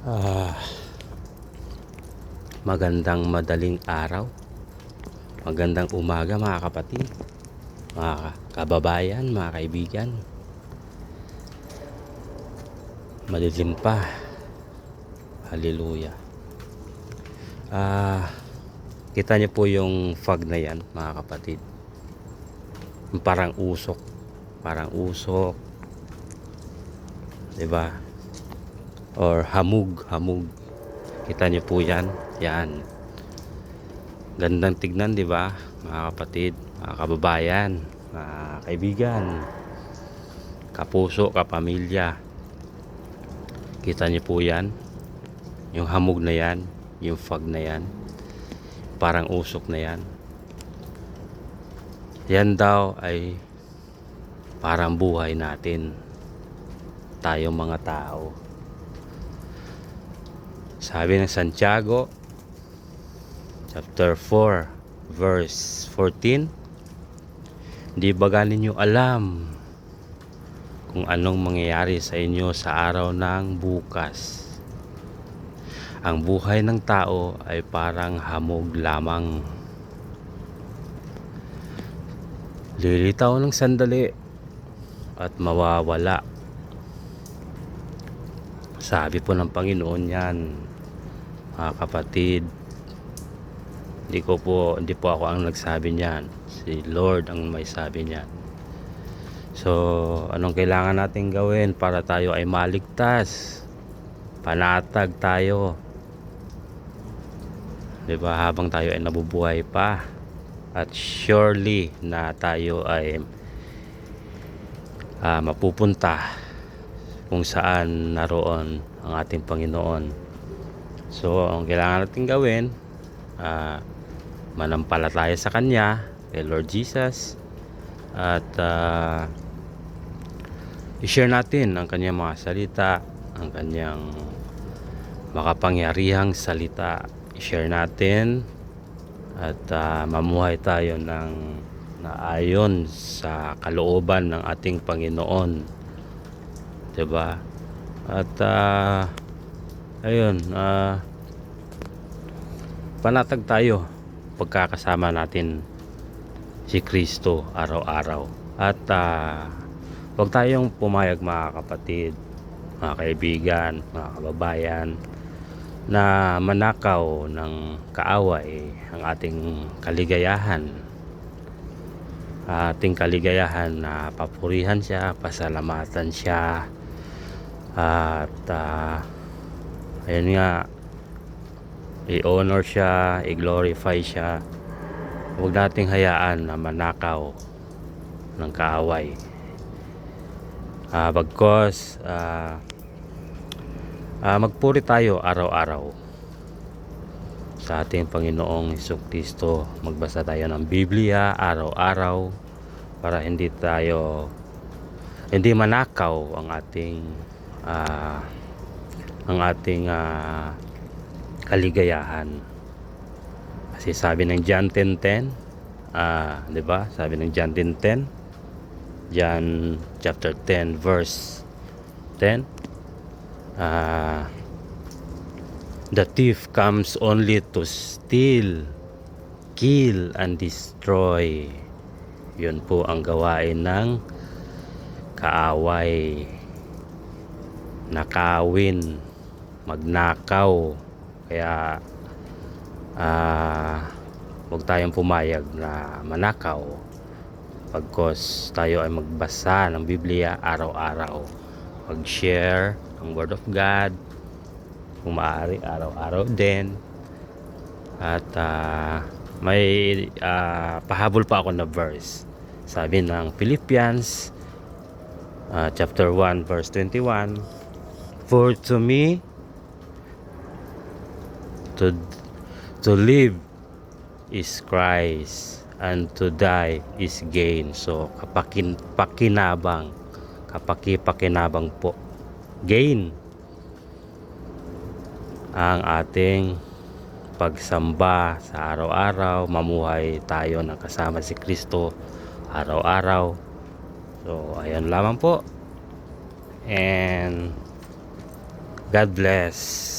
Ah, magandang madaling araw, magandang umaga mga kapatid, mga kababayan, mga kaibigan. Madilim pa. Hallelujah. Kita niyo po yung fog na yan mga kapatid. Parang usok, diba? Or hamog. Kita niyo po yan. Yan. Gandang tignan, di ba? Mga kapatid, mga kababayan, mga kaibigan, kapuso, kapamilya. Kita niyo po yan. Yung hamog na yan, yung fog na yan, parang usok na yan. Yan daw ay parang buhay natin, tayo mga tao. Sabi ng Santiago chapter 4 verse 14, di ba ninyo alam kung anong mangyayari sa inyo sa araw ng bukas? Ang buhay ng tao ay parang hamog lamang. Lilitaw ng sandali at mawawala. Sabi po ng Panginoon yan, mga kapatid. Hindi po ako ang nagsabi niyan. Si Lord ang may sabi niyan. So, anong kailangan natin gawin para tayo ay maligtas? Panatag tayo. 'Di ba? Habang tayo ay nabubuhay pa. At surely na tayo ay mapupunta kung saan naroon ang ating Panginoon. So, ang kailangan natin gawin, manampalataya sa Kanya, kay Lord Jesus, at i-share natin ang Kanyang mga salita, ang Kanyang makapangyarihang salita. I-share natin at mamuhay tayo ng naayon sa kalooban ng ating Panginoon, diba? At ayun, panatag tayo pagkakasama natin si Kristo araw-araw. At huwag tayong pumayag mga kapatid, mga kaibigan, mga kababayan, na manakaw ng kaaway ang ating kaligayahan. Ating kaligayahan na papurihan siya, pasalamatan siya, at ayun nga, i-honor siya, i-glorify siya. Huwag nating hayaan na manakaw ng kaaway. Bagkos magpuri tayo araw-araw sa ating Panginoong Hesukristo. Magbasa tayo ng Biblia araw-araw para hindi manakaw ang ating kaligayahan. Kasi sabi ng John 10:10, 'di ba? Sabi ng John 10:10, John chapter 10 verse 10, the thief comes only to steal, kill, and destroy. Yun po ang gawain ng kaaway. Nakawin, magnakaw. Kaya huwag tayong pumayag na manakaw, pagkos tayo ay magbasa ng Biblia araw-araw, mag-share ang Word of God kung maaari araw-araw din. At may pahabol pa ako na verse. Sabi ng Philippians chapter 1 verse 21, for to me to live is Christ, and to die is gain. So kapakipakinabang po, gain ang ating pagsamba sa araw-araw. Mamuhay tayo ng kasama si Kristo araw-araw. So ayan lamang po, and God bless.